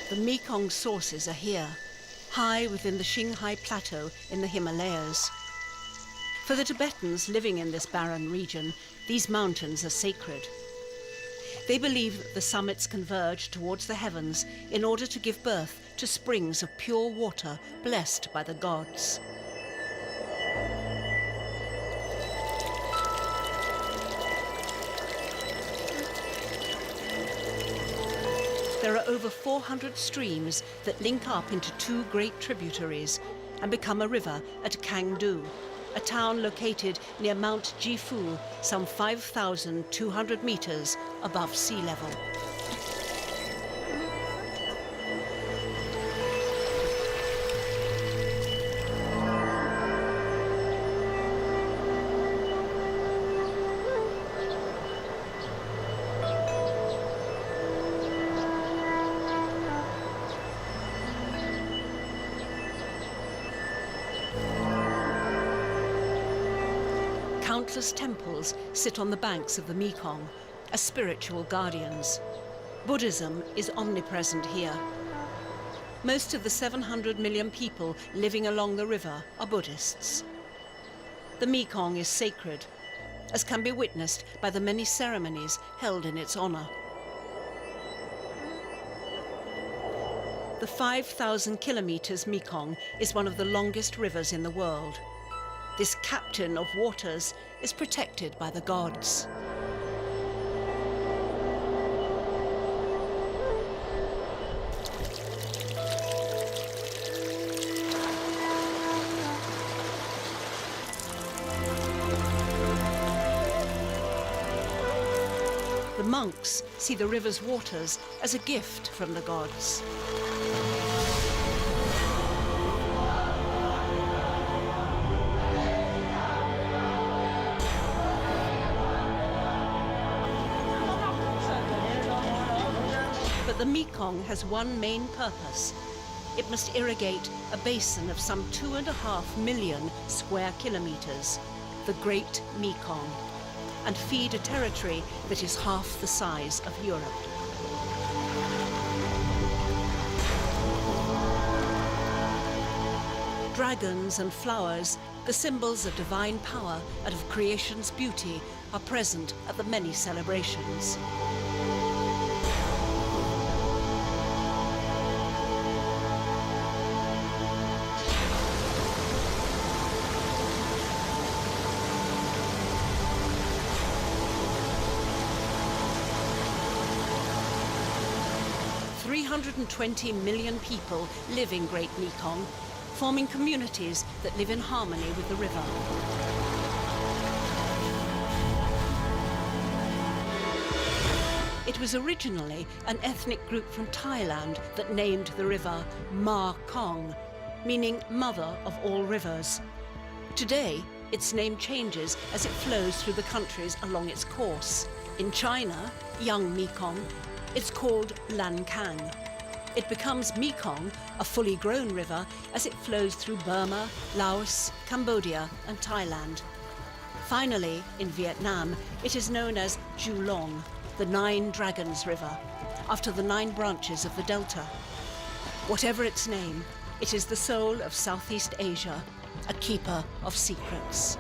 The Mekong sources are here, high within the Qinghai Plateau in the Himalayas. For the Tibetans living in this barren region, these mountains are sacred. They believe that the summits converge towards the heavens in order to give birth to springs of pure water blessed by the gods. There are over 400 streams that link up into two great tributaries and become a river at Kangdu, a town located near Mount Jifu, some 5,200 meters above sea level. Countless temples sit on the banks of the Mekong as spiritual guardians. Buddhism is omnipresent here. Most of the 700 million people living along the river are Buddhists. The Mekong is sacred, as can be witnessed by the many ceremonies held in its honor. The 5,000 kilometers Mekong is one of the longest rivers in the world. This captain of waters is protected by the gods. The monks see the river's waters as a gift from the gods. But the Mekong has one main purpose. It must irrigate a basin of some 2.5 million square kilometers, the Great Mekong, and feed a territory that is half the size of Europe. Dragons and flowers, the symbols of divine power and of creation's beauty, are present at the many celebrations. "320 million people live in Great Mekong, forming communities that live in harmony with the river. It was originally an ethnic group from Thailand that named the river Mekong, meaning mother of all rivers. Today, its name changes as it flows through the countries along its course. In China, Young Mekong, it's called Lancang. It becomes Mekong, a fully grown river, as it flows through Burma, Laos, Cambodia and Thailand. Finally, in Vietnam, it is known as Long, the Nine Dragons River, after the 9 branches of the delta. Whatever its name, it is the soul of Southeast Asia, a keeper of secrets.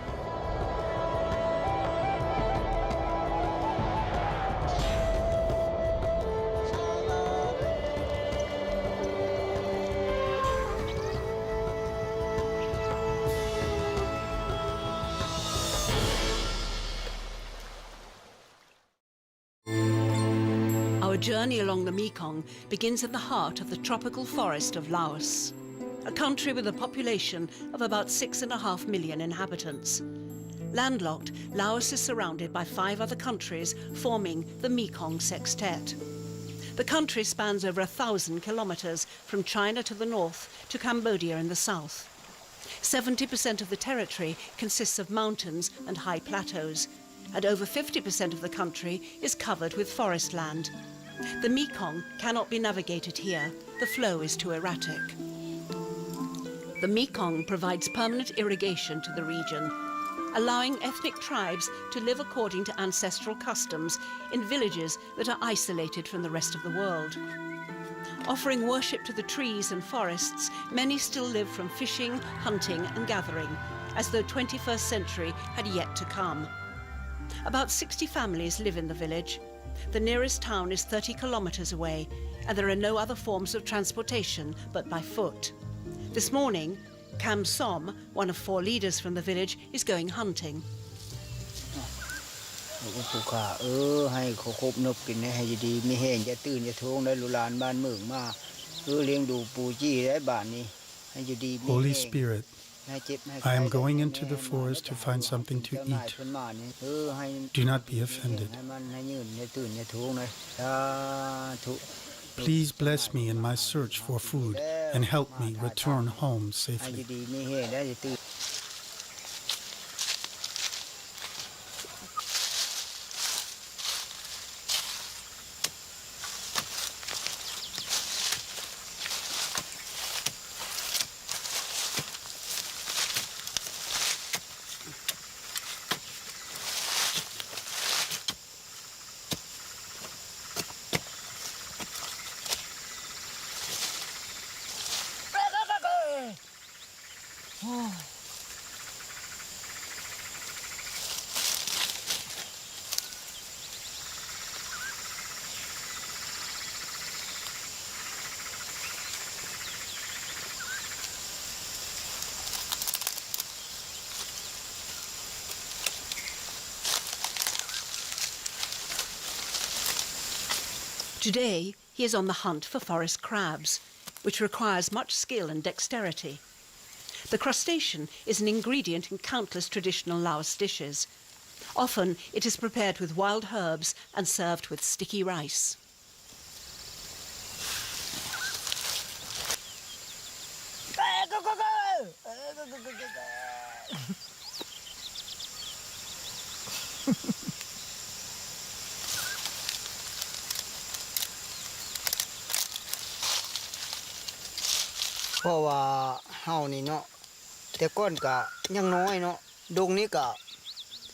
Our journey along the Mekong begins in the heart of the tropical forest of Laos, a country with a population of about 6.5 million inhabitants. Landlocked, Laos is surrounded by 5 other countries forming the Mekong Sextet. The country spans over 1,000 kilometers from China to the north to Cambodia in the south. 70% of the territory consists of mountains and high plateaus, and over 50% of the country is covered with forest land. The Mekong cannot be navigated here. The flow is too erratic. The Mekong provides permanent irrigation to the region, allowing ethnic tribes to live according to ancestral customs in villages that are isolated from the rest of the world. Offering worship to the trees and forests, many still live from fishing, hunting and gathering, as though 21st century had yet to come. About 60 families live in the village. The nearest town is 30 kilometers away, and there are no other forms of transportation but by foot. This morning, Kam Som, one of 4 leaders from the village, is going hunting. Holy Spirit, I am going into the forest to find something to eat. Do not be offended. Please bless me in my search for food and help me return home safely. Today, he is on the hunt for forest crabs, which requires much skill and dexterity. The crustacean is an ingredient in countless traditional Laos dishes. Often, it is prepared with wild herbs and served with sticky rice.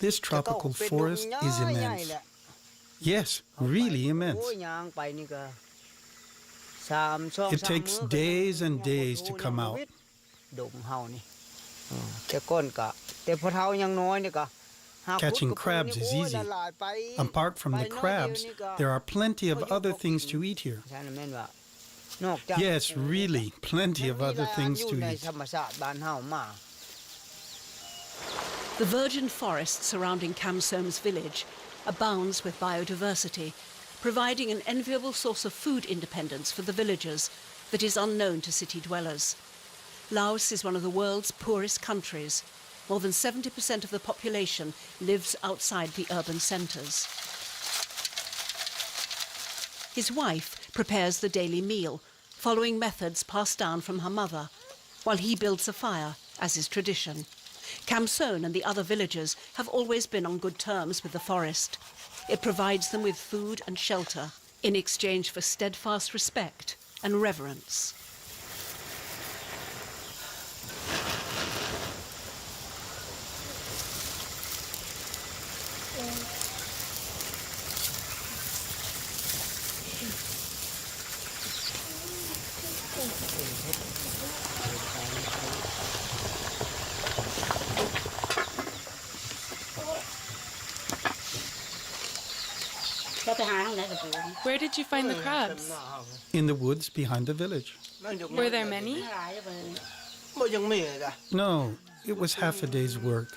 This tropical forest is immense. Yes, really immense. It takes days and days to come out. Catching crabs is easy. Apart from the crabs, there are plenty of other things to eat here. Yes, really, plenty of other things to eat. The virgin forest surrounding Kam Som's village abounds with biodiversity, providing an enviable source of food independence for the villagers that is unknown to city dwellers. Laos is one of the world's poorest countries. More than 70% of the population lives outside the urban centres. His wife prepares the daily meal, following methods passed down from her mother, while he builds a fire, as is tradition. Kam Som and the other villagers have always been on good terms with the forest. It provides them with food and shelter in exchange for steadfast respect and reverence. Where did you find the crabs? In the woods behind the village. Were there many? No, it was half a day's work.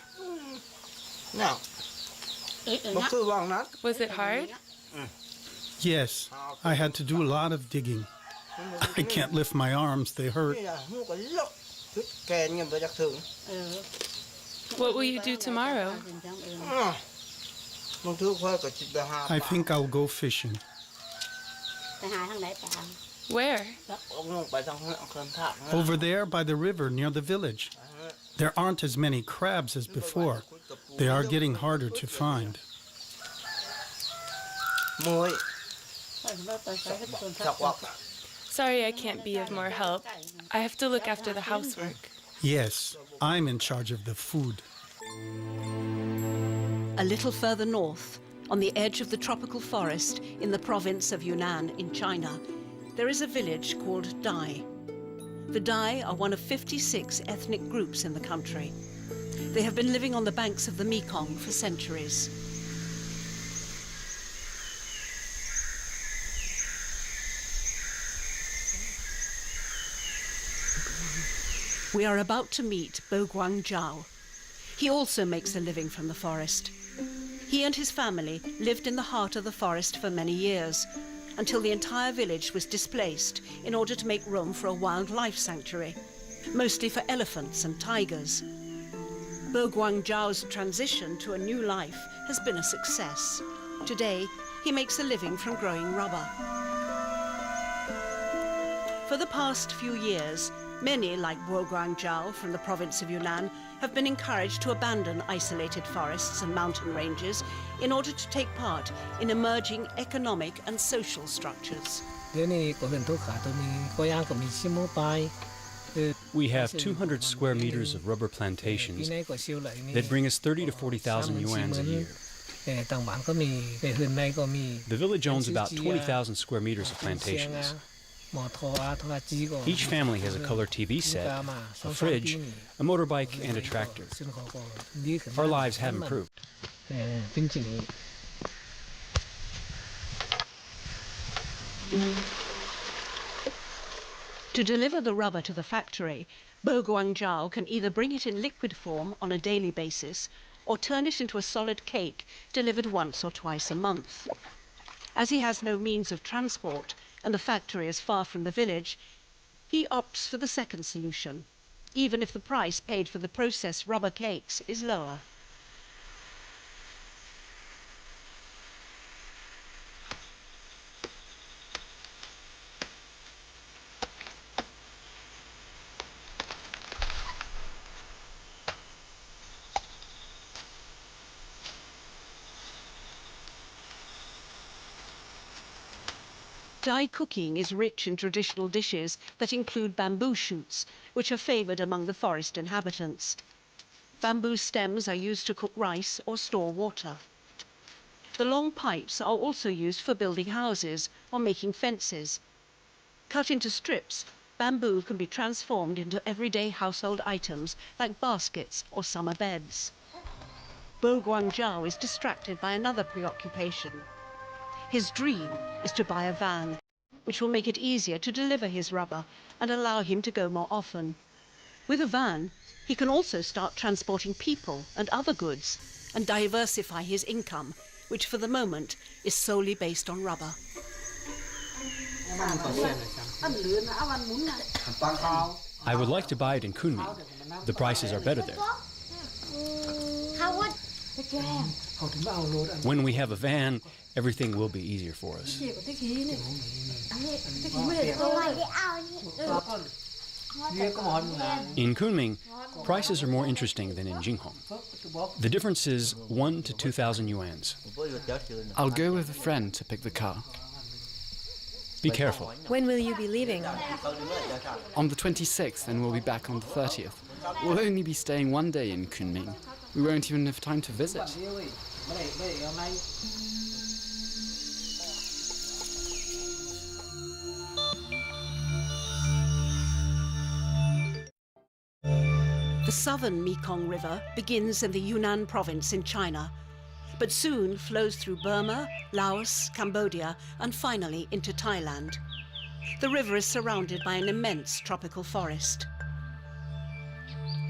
Was it hard? Yes, I had to do a lot of digging. I can't lift my arms, they hurt. What will you do tomorrow? I think I'll go fishing. Where? Over there by the river near the village. There aren't as many crabs as before. They are getting harder to find. Sorry I can't be of more help. I have to look after the housework. Yes, I'm in charge of the food. A little further north, on the edge of the tropical forest in the province of Yunnan in China, there is a village called Dai. The Dai are one of 56 ethnic groups in the country. They have been living on the banks of the Mekong for centuries. We are about to meet Bo Guang Zhao. He also makes a living from the forest. He and his family lived in the heart of the forest for many years, until the entire village was displaced in order to make room for a wildlife sanctuary, mostly for elephants and tigers. Bo Guang Zhao's transition to a new life has been a success. Today, he makes a living from growing rubber. For the past few years, many, like Bo Guang Zhao from the province of Yunnan, have been encouraged to abandon isolated forests and mountain ranges in order to take part in emerging economic and social structures. We have 200 square meters of rubber plantations that bring us 30 to 40,000 yuans a year. The village owns about 20,000 square meters of plantations. Each family has a color TV set, a fridge, a motorbike, and a tractor. Our lives have improved. To deliver the rubber to the factory, Bo Guang Zhao can either bring it in liquid form on a daily basis or turn it into a solid cake delivered once or twice a month. As he has no means of transport and the factory is far from the village, he opts for the second solution, even if the price paid for the processed rubber cakes is lower. Dai cooking is rich in traditional dishes that include bamboo shoots, which are favoured among the forest inhabitants. Bamboo stems are used to cook rice or store water. The long pipes are also used for building houses or making fences. Cut into strips, bamboo can be transformed into everyday household items like baskets or summer beds. Bo Guang Zhao is distracted by another preoccupation. His dream is to buy a van, which will make it easier to deliver his rubber and allow him to go more often. With a van, he can also start transporting people and other goods and diversify his income, which for the moment is solely based on rubber. I would like to buy it in Kunming. The prices are better there. When we have a van, everything will be easier for us. In Kunming, prices are more interesting than in Jinghong. The difference is 1,000 to 2,000 yuans. I'll go with a friend to pick the car. Be careful. When will you be leaving? On the 26th, and we'll be back on the 30th. We'll only be staying one day in Kunming. We won't even have time to visit. The southern Mekong River begins in the Yunnan province in China, but soon flows through Burma, Laos, Cambodia, and finally into Thailand. The river is surrounded by an immense tropical forest.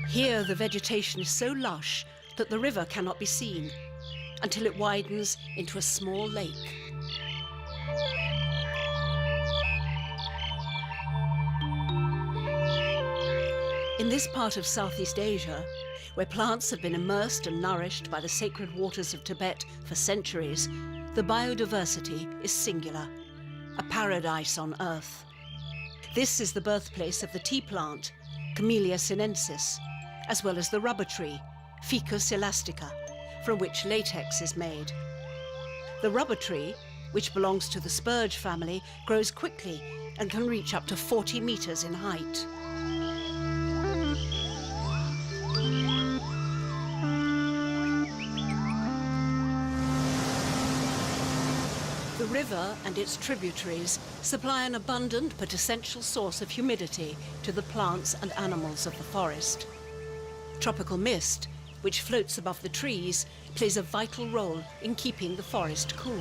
Here, the vegetation is so lush that the river cannot be seen until it widens into a small lake. In this part of Southeast Asia, where plants have been immersed and nourished by the sacred waters of Tibet for centuries, the biodiversity is singular, a paradise on earth. This is the birthplace of the tea plant, Camellia sinensis, as well as the rubber tree, Ficus elastica, from which latex is made. The rubber tree, which belongs to the spurge family, grows quickly and can reach up to 40 meters in height. The The river and its tributaries supply an abundant but essential source of humidity to the plants and animals of the forest. Tropical mist, which floats above the trees, plays a vital role in keeping the forest cool.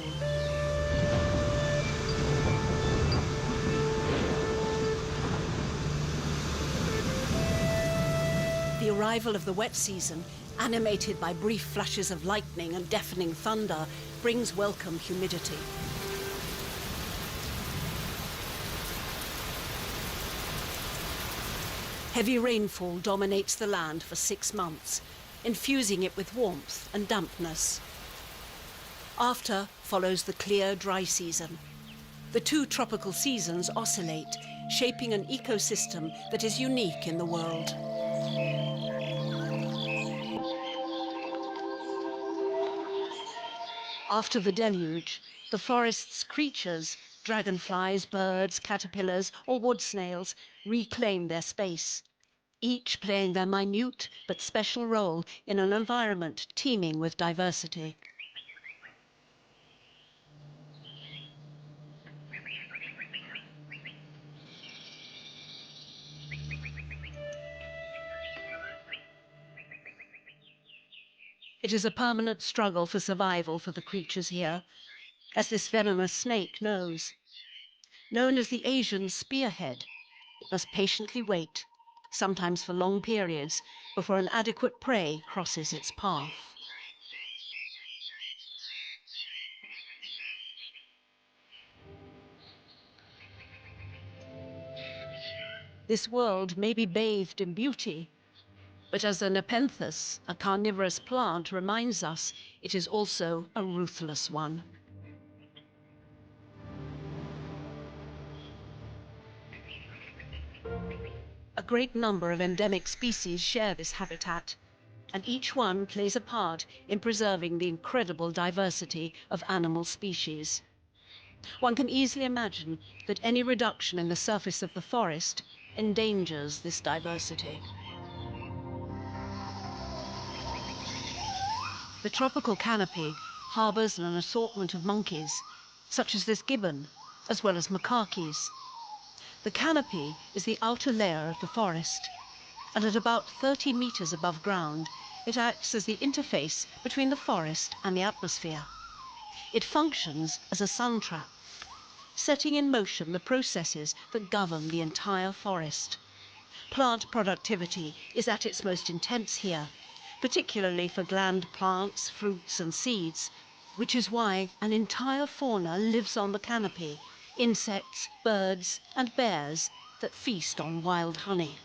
The arrival of the wet season, animated by brief flashes of lightning and deafening thunder, brings welcome humidity. Heavy rainfall dominates the land for 6 months, infusing it with warmth and dampness. After follows the clear, dry season. The two tropical seasons oscillate, shaping an ecosystem that is unique in the world. After the deluge, the forest's creatures, dragonflies, birds, caterpillars, or wood snails, reclaim their space, each playing their minute but special role in an environment teeming with diversity. It is a permanent struggle for survival for the creatures here, as this venomous snake knows. Known as the Asian spearhead, it must patiently wait, sometimes for long periods, before an adequate prey crosses its path. This world may be bathed in beauty, but as the nepenthes, a carnivorous plant, reminds us, it is also a ruthless one. A great number of endemic species share this habitat, and each one plays a part in preserving the incredible diversity of animal species. One can easily imagine that any reduction in the surface of the forest endangers this diversity. The tropical canopy harbors an assortment of monkeys, such as this gibbon, as well as makakis. The canopy is the outer layer of the forest, and at about 30 meters above ground, it acts as the interface between the forest and the atmosphere. It functions as a sun trap, setting in motion the processes that govern the entire forest. Plant productivity is at its most intense here, particularly for gland plants, fruits and seeds, which is why an entire fauna lives on the canopy, insects, birds and bears that feast on wild honey.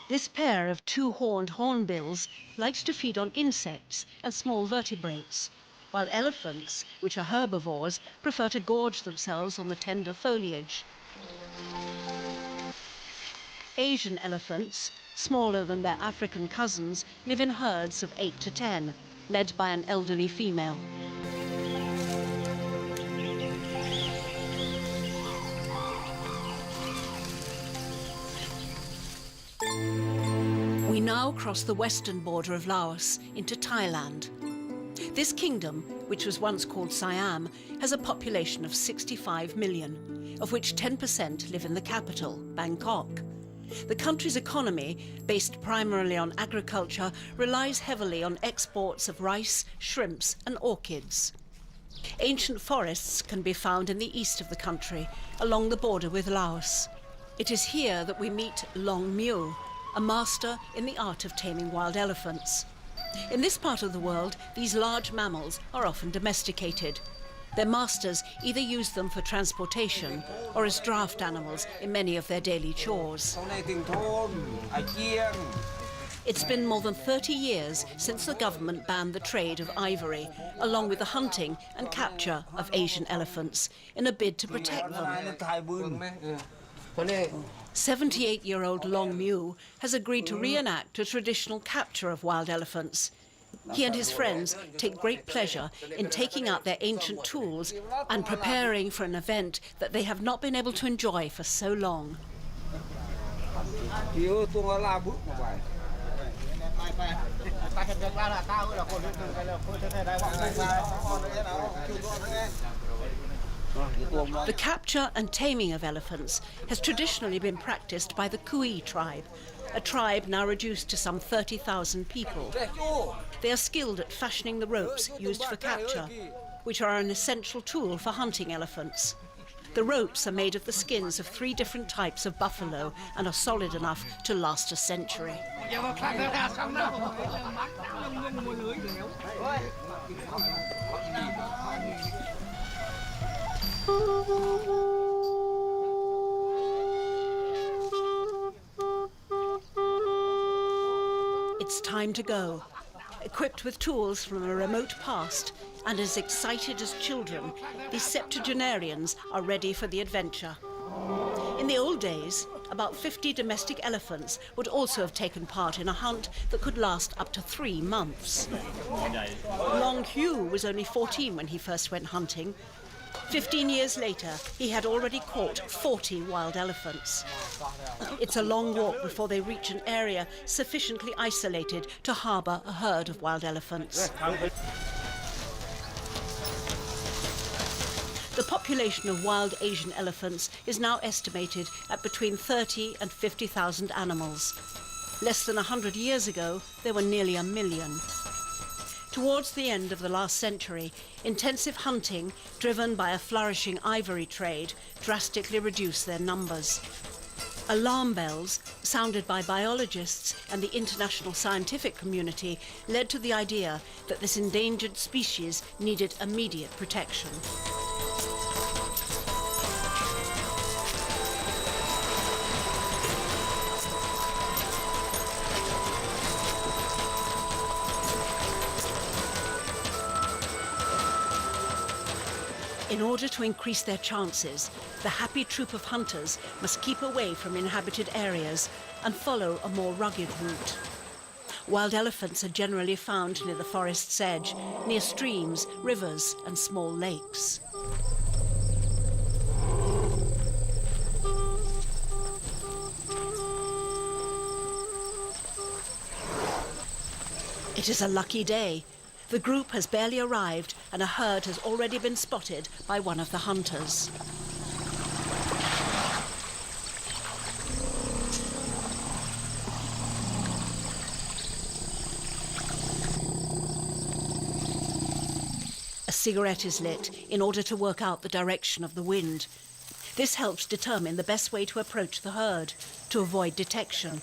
This pair of two-horned hornbills likes to feed on insects and small vertebrates, while elephants, which are herbivores, prefer to gorge themselves on the tender foliage. Asian elephants, smaller than their African cousins, live in herds of 8 to 10, led by an elderly female. We now cross the western border of Laos into Thailand. This kingdom, which was once called Siam, has a population of 65 million, of which 10% live in the capital, Bangkok. The country's economy, based primarily on agriculture, relies heavily on exports of rice, shrimps and orchids. Ancient forests can be found in the east of the country, along the border with Laos. It is here that we meet Long Mew, a master in the art of taming wild elephants. In this part of the world, these large mammals are often domesticated. Their masters either use them for transportation or as draft animals in many of their daily chores. It's been more than 30 years since the government banned the trade of ivory, along with the hunting and capture of Asian elephants, in a bid to protect them. 78-year-old Long Mew has agreed to reenact a traditional capture of wild elephants. He and his friends take great pleasure in taking out their ancient tools and preparing for an event that they have not been able to enjoy for so long. The capture and taming of elephants has traditionally been practiced by the Kui tribe, a tribe now reduced to some 30,000 people. They are skilled at fashioning the ropes used for capture, which are an essential tool for hunting elephants. The ropes are made of the skins of 3 different types of buffalo and are solid enough to last a century. It's time to go. Equipped with tools from a remote past and as excited as children, these septuagenarians are ready for the adventure. In the old days, about 50 domestic elephants would also have taken part in a hunt that could last up to 3 months. Long Hugh was only 14 when he first went hunting. 15 years later, he had already caught 40 wild elephants. It's a long walk before they reach an area sufficiently isolated to harbour a herd of wild elephants. The population of wild Asian elephants is now estimated at between 30 and 50,000 animals. Less than 100 years ago, there were nearly 1 million. Towards the end of the last century, intensive hunting, driven by a flourishing ivory trade, drastically reduced their numbers. Alarm bells, sounded by biologists and the international scientific community, led to the idea that this endangered species needed immediate protection. In order to increase their chances, the happy troop of hunters must keep away from inhabited areas and follow a more rugged route. Wild elephants are generally found near the forest's edge, near streams, rivers, and small lakes. It is a lucky day. The group has barely arrived and a herd has already been spotted by one of the hunters. A cigarette is lit in order to work out the direction of the wind. This helps determine the best way to approach the herd, to avoid detection.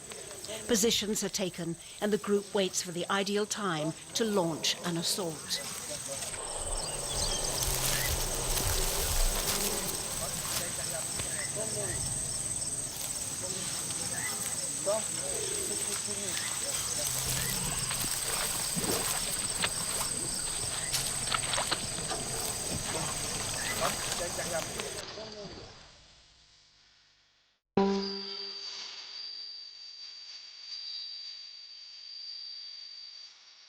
Positions are taken and the group waits for the ideal time to launch an assault.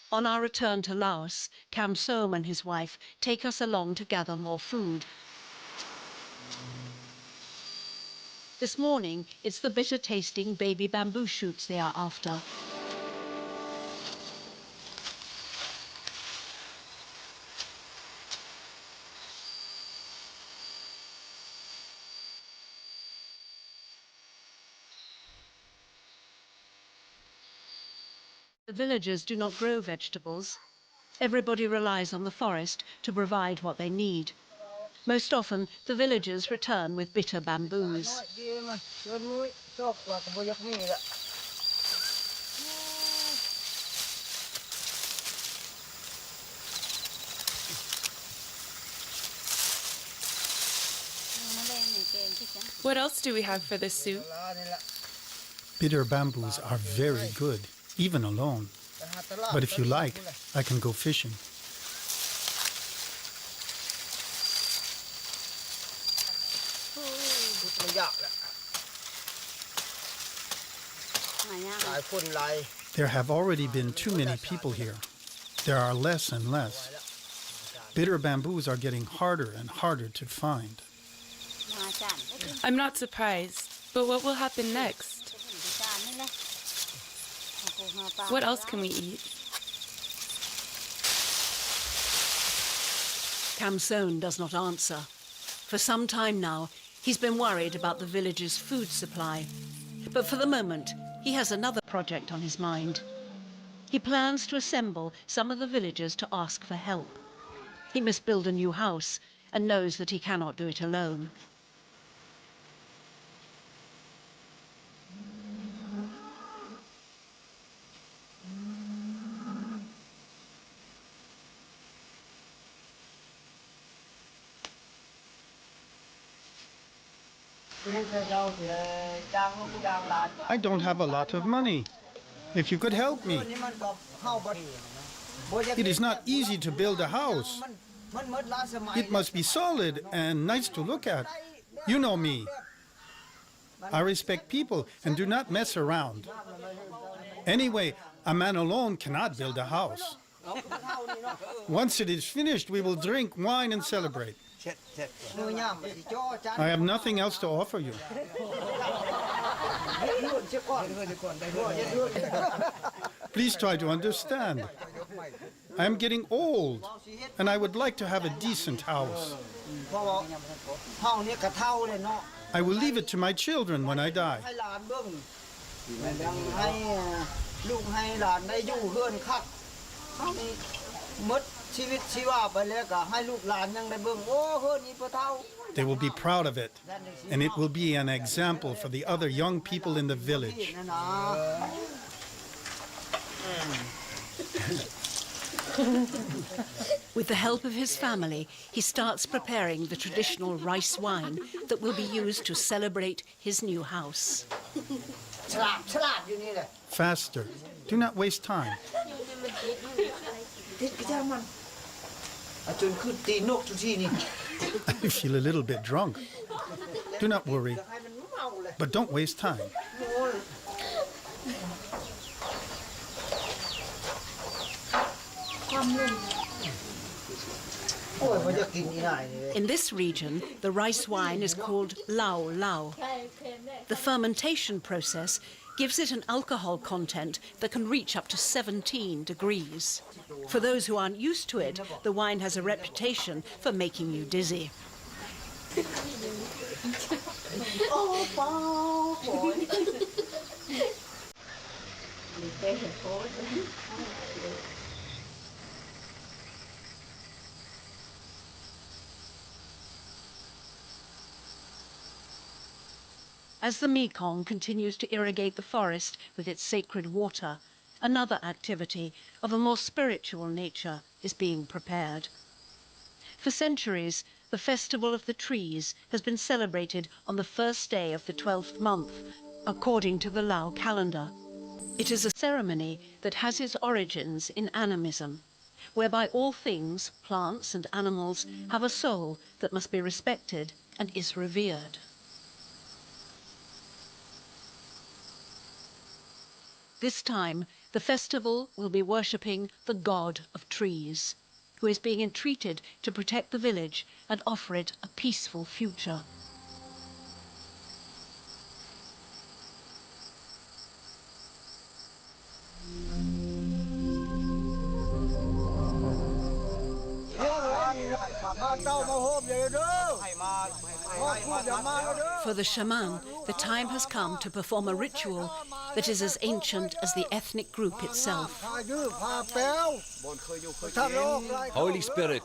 On our return to Laos, Kam Som and his wife take us along to gather more food. This morning, it's the bitter-tasting baby bamboo shoots they are after. The villagers do not grow vegetables. Everybody relies on the forest to provide what they need. Most often, the villagers return with bitter bamboos. What else do we have for this soup? Bitter bamboos are very good, even alone. But if you like, I can go fishing. There have already been too many people here. There are less and less. Bitter bamboos are getting harder and harder to find. I'm not surprised, but what will happen next? What else can we eat? Kamson does not answer. For some time now, he's been worried about the village's food supply. But for the moment, he has another project on his mind. He plans to assemble some of the villagers to ask for help. He must build a new house and knows that he cannot do it alone. I don't have a lot of money. If you could help me. It is not easy to build a house. It must be solid and nice to look at. You know me. I respect people and do not mess around. Anyway, a man alone cannot build a house. Once it is finished, we will drink wine and celebrate. I have nothing else to offer you. Please try to understand. I am getting old, and I would like to have a decent house. I will leave it to my children when I die. They will be proud of it, and it will be an example for the other young people in the village. With the help of his family, he starts preparing the traditional rice wine that will be used to celebrate his new house. Faster. Do not waste time. I feel a little bit drunk. Do not worry, but don't waste time. In this region, the rice wine is called lao lao. The fermentation process gives it an alcohol content that can reach up to 17 degrees. For those who aren't used to it, the wine has a reputation for making you dizzy. As the Mekong continues to irrigate the forest with its sacred water, another activity of a more spiritual nature is being prepared. For centuries, the Festival of the Trees has been celebrated on the first day of the 12th month, according to the Lao calendar. It is a ceremony that has its origins in animism, whereby all things, plants and animals, have a soul that must be respected and is revered. This time, the festival will be worshipping the god of trees, who is being entreated to protect the village and offer it a peaceful future. For the shaman, the time has come to perform a ritual that is as ancient as the ethnic group itself. Holy Spirit,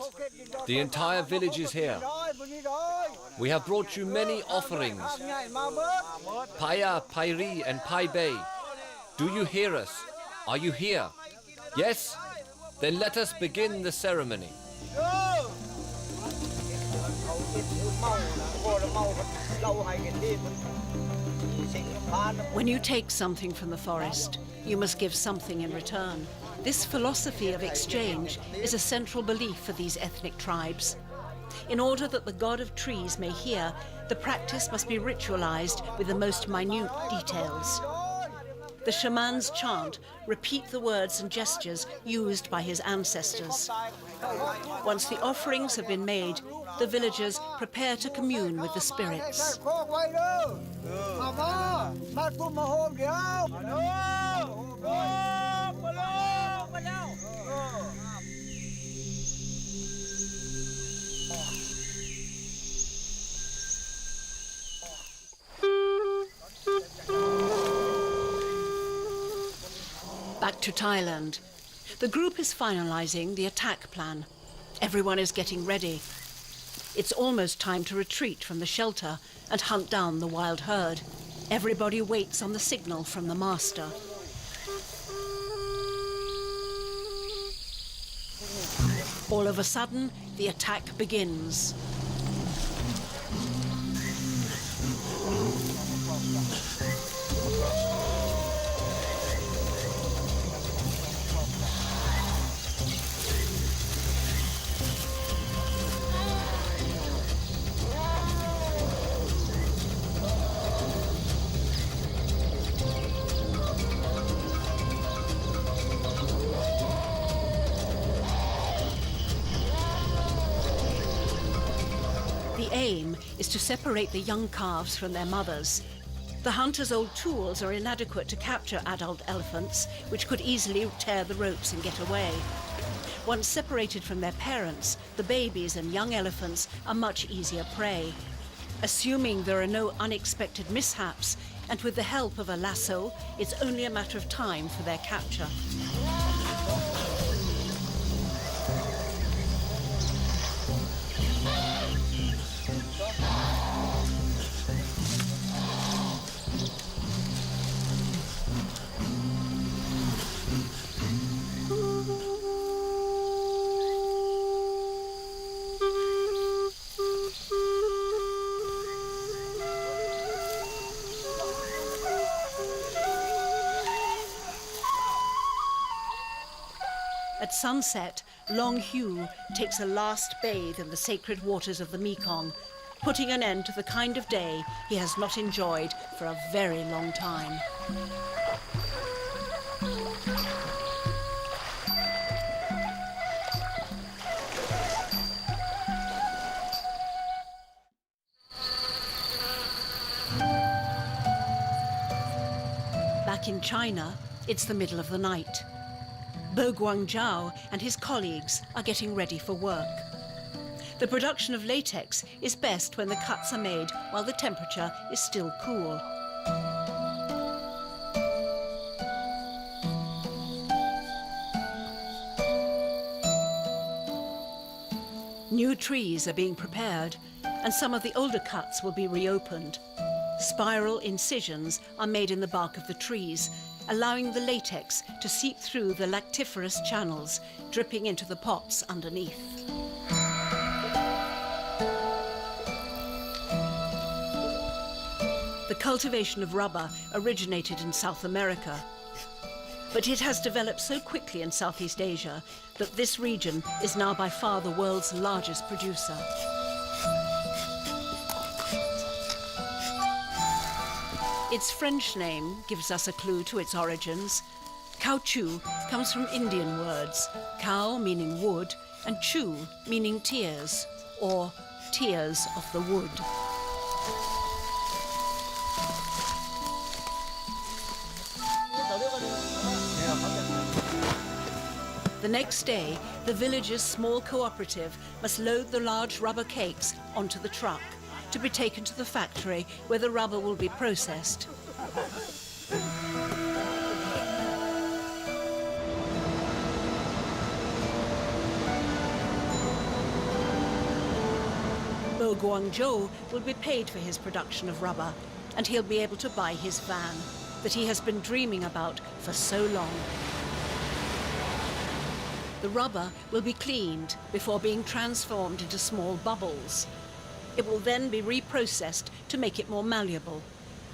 the entire village is here. We have brought you many offerings. Paya, Pairi and Pai Bei. Do you hear us? Are you here? Yes? Then let us begin the ceremony. When you take something from the forest, you must give something in return. This philosophy of exchange is a central belief for these ethnic tribes. In order that the god of trees may hear, the practice must be ritualized with the most minute details. The shamans chant, repeat the words and gestures used by his ancestors. Once the offerings have been made, the villagers prepare to commune with the spirits. Back to Thailand. The group is finalizing the attack plan. Everyone is getting ready. It's almost time to retreat from the shelter and hunt down the wild herd. Everybody waits on the signal from the master. All of a sudden, the attack begins. The aim is to separate the young calves from their mothers. The hunters' old tools are inadequate to capture adult elephants, which could easily tear the ropes and get away. Once separated from their parents, the babies and young elephants are much easier prey. Assuming there are no unexpected mishaps, and with the help of a lasso, it's only a matter of time for their capture. At sunset, Long Hu takes a last bathe in the sacred waters of the Mekong, putting an end to the kind of day he has not enjoyed for a very long time. Back in China, it's the middle of the night. Bo Guangzhou and his colleagues are getting ready for work. The production of latex is best when the cuts are made while the temperature is still cool. New trees are being prepared, and some of the older cuts will be reopened. Spiral incisions are made in the bark of the trees, allowing the latex to seep through the lactiferous channels, dripping into the pots underneath. The cultivation of rubber originated in South America, but it has developed so quickly in Southeast Asia that this region is now by far the world's largest producer. Its French name gives us a clue to its origins. Caoutchouc comes from Indian words, cao meaning wood and chu meaning tears, or tears of the wood. The next day, the village's small cooperative must load the large rubber cakes onto the truck to be taken to the factory where the rubber will be processed. Bo Guangzhou will be paid for his production of rubber, and he'll be able to buy his van that he has been dreaming about for so long. The rubber will be cleaned before being transformed into small bubbles. It will then be reprocessed to make it more malleable.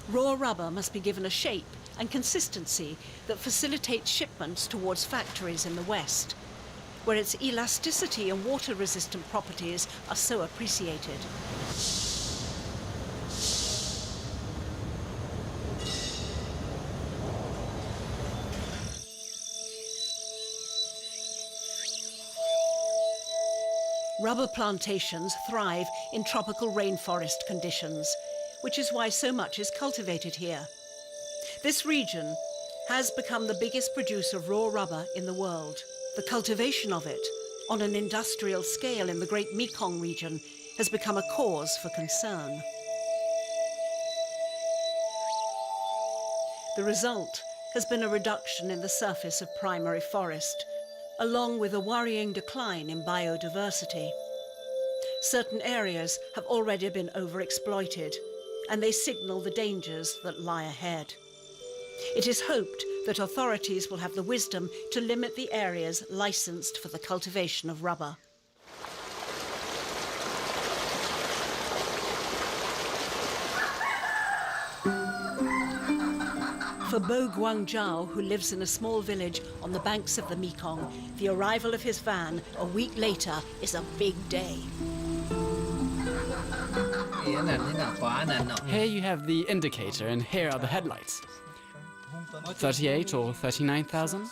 Raw rubber must be given a shape and consistency that facilitates shipments towards factories in the West, where its elasticity and water-resistant properties are so appreciated. Rubber plantations thrive in tropical rainforest conditions, which is why so much is cultivated here. This region has become the biggest producer of raw rubber in the world. The cultivation of it on an industrial scale in the Great Mekong region has become a cause for concern. The result has been a reduction in the surface of primary forest, along with a worrying decline in biodiversity. Certain areas have already been overexploited, and they signal the dangers that lie ahead. It is hoped that authorities will have the wisdom to limit the areas licensed for the cultivation of rubber. For Bo Guangzhao, who lives in a small village on the banks of the Mekong, the arrival of his van a week later is a big day. Here you have the indicator and here are the headlights. 38 or 39,000?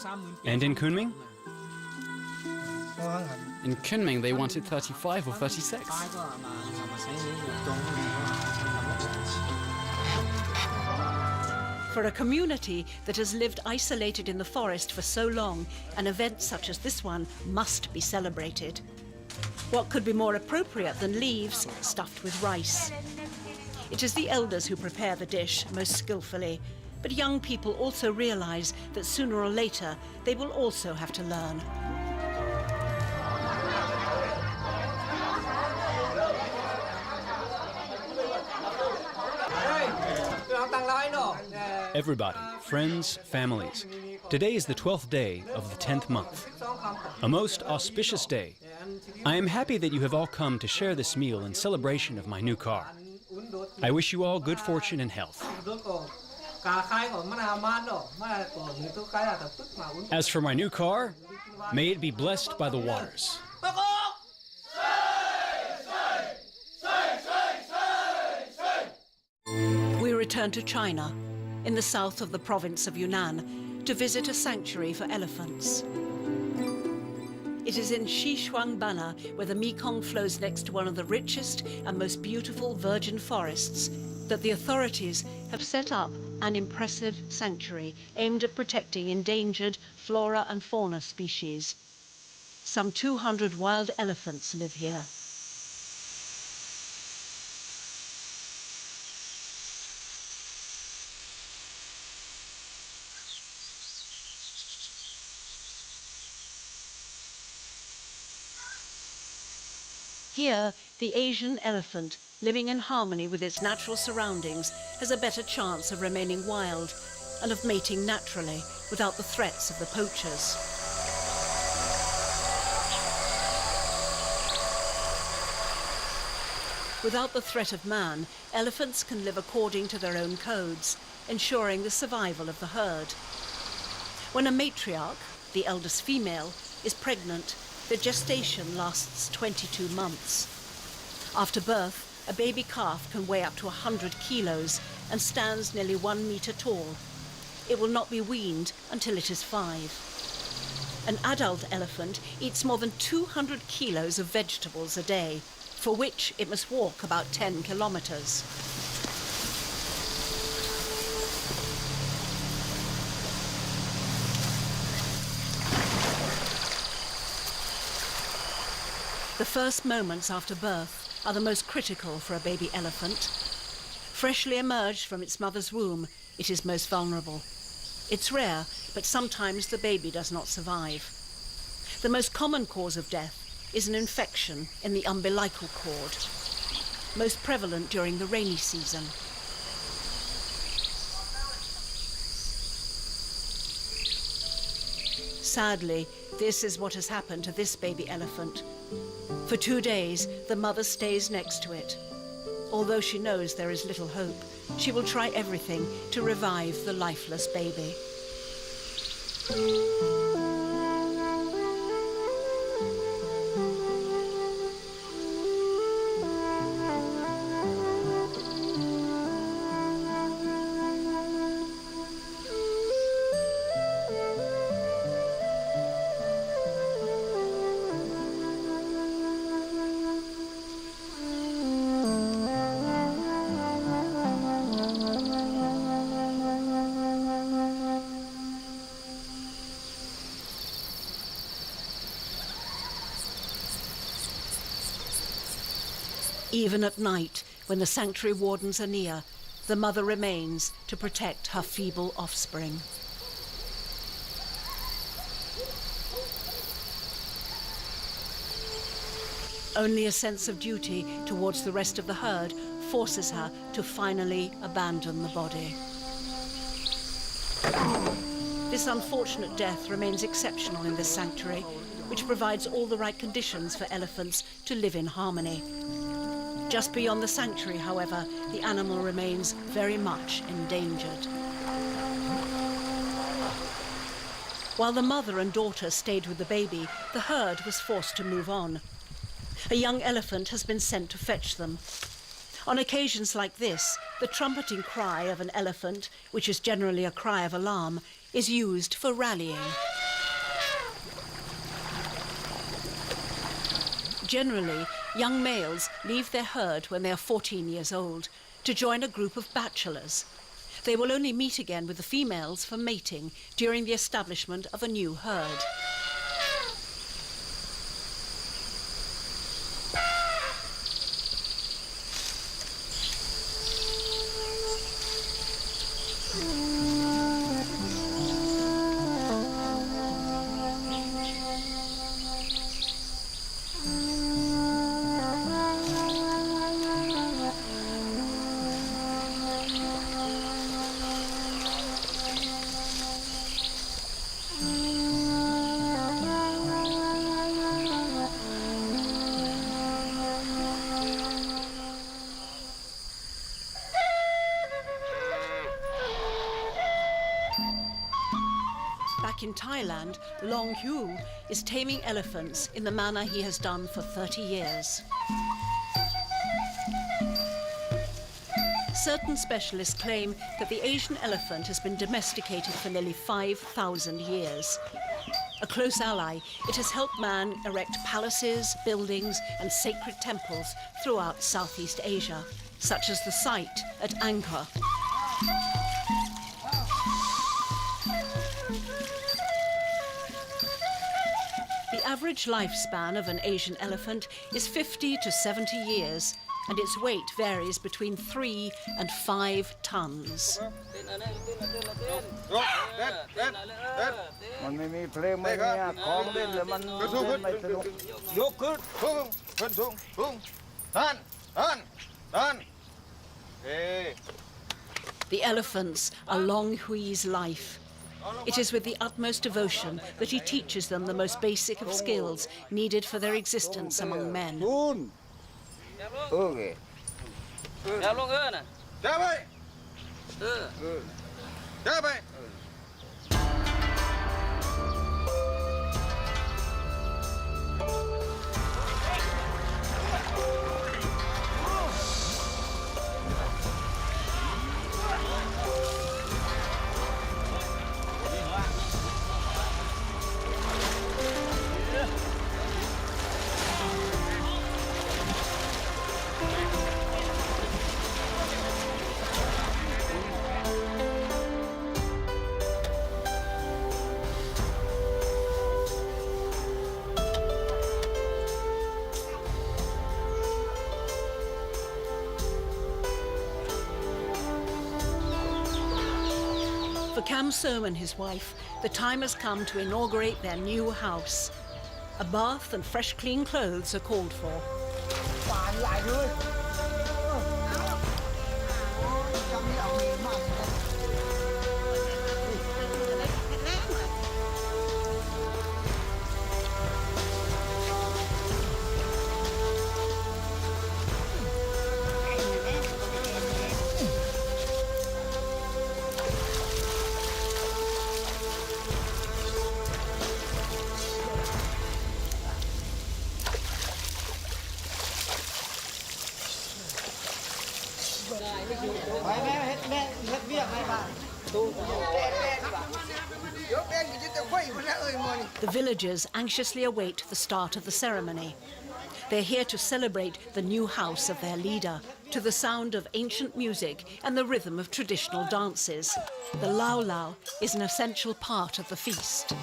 And in Kunming? In Kunming they wanted 35 or 36. For a community that has lived isolated in the forest for so long, an event such as this one must be celebrated. What could be more appropriate than leaves stuffed with rice? It is the elders who prepare the dish most skillfully, but young people also realize that sooner or later they will also have to learn. Everybody, friends, families. Today is the 12th day of the 10th month. A most auspicious day. I am happy that you have all come to share this meal in celebration of my new car. I wish you all good fortune and health. As for my new car, may it be blessed by the waters. We return to China, in the south of the province of Yunnan, to visit a sanctuary for elephants. It is in Xishuangbanna, where the Mekong flows next to one of the richest and most beautiful virgin forests, that the authorities have set up an impressive sanctuary aimed at protecting endangered flora and fauna species. Some 200 wild elephants live here. Here, the Asian elephant, living in harmony with its natural surroundings, has a better chance of remaining wild and of mating naturally without the threats of the poachers. Without the threat of man, elephants can live according to their own codes, ensuring the survival of the herd. When a matriarch, the eldest female, is pregnant, the gestation lasts 22 months. After birth, a baby calf can weigh up to 100 kilos and stands nearly 1 meter tall. It will not be weaned until it is 5. An adult elephant eats more than 200 kilos of vegetables a day, for which it must walk about 10 kilometers. The first moments after birth are the most critical for a baby elephant. Freshly emerged from its mother's womb, it is most vulnerable. It's rare, but sometimes the baby does not survive. The most common cause of death is an infection in the umbilical cord, most prevalent during the rainy season. Sadly, this is what has happened to this baby elephant. For 2 days, the mother stays next to it. Although she knows there is little hope, she will try everything to revive the lifeless baby. Even at night, when the sanctuary wardens are near, the mother remains to protect her feeble offspring. Only a sense of duty towards the rest of the herd forces her to finally abandon the body. This unfortunate death remains exceptional in this sanctuary, which provides all the right conditions for elephants to live in harmony. Just beyond the sanctuary, however, the animal remains very much endangered. While the mother and daughter stayed with the baby, the herd was forced to move on. A young elephant has been sent to fetch them. On occasions like this, the trumpeting cry of an elephant, which is generally a cry of alarm, is used for rallying. Generally, young males leave their herd when they are 14 years old to join a group of bachelors. They will only meet again with the females for mating during the establishment of a new herd. Back in Thailand, Long Hu is taming elephants in the manner he has done for 30 years. Certain specialists claim that the Asian elephant has been domesticated for nearly 5,000 years. A close ally, it has helped man erect palaces, buildings and sacred temples throughout Southeast Asia, such as the site at Angkor. The average lifespan of an Asian elephant is 50 to 70 years, and its weight varies between 3 and 5 tons. The elephants are Long Hui's life. It is with the utmost devotion that he teaches them the most basic of skills needed for their existence among men. For Kam Som and his wife, the time has come to inaugurate their new house. A bath and fresh clean clothes are called for. The villagers anxiously await the start of the ceremony. They're here to celebrate the new house of their leader, to the sound of ancient music and the rhythm of traditional dances. The Lao Lao is an essential part of the feast.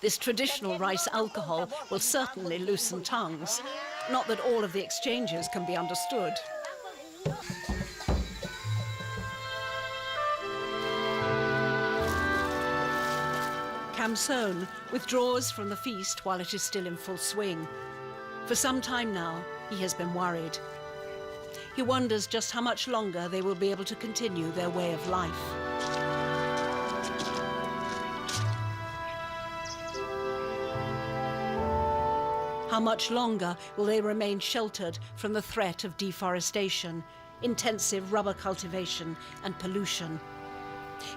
This traditional rice alcohol will certainly loosen tongues. Not that all of the exchanges can be understood. Kamson withdraws from the feast while it is still in full swing. For some time now, he has been worried. He wonders just how much longer they will be able to continue their way of life. How much longer will they remain sheltered from the threat of deforestation, intensive rubber cultivation and pollution?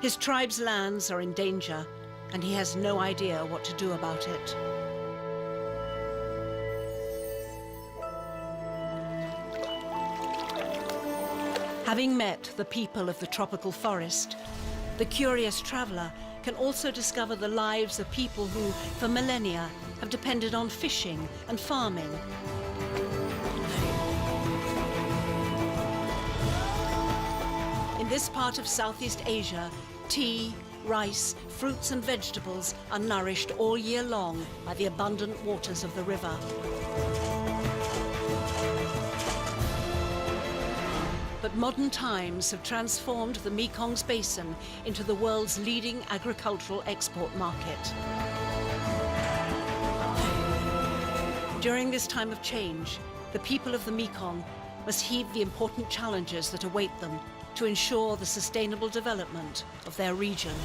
His tribe's lands are in danger, and he has no idea what to do about it. Having met the people of the tropical forest, the curious traveller can also discover the lives of people who, for millennia, have depended on fishing and farming. In this part of Southeast Asia, tea, rice, fruits and vegetables are nourished all year long by the abundant waters of the river. But modern times have transformed the Mekong's basin into the world's leading agricultural export market. During this time of change, the people of the Mekong must heed the important challenges that await them to ensure the sustainable development of their region.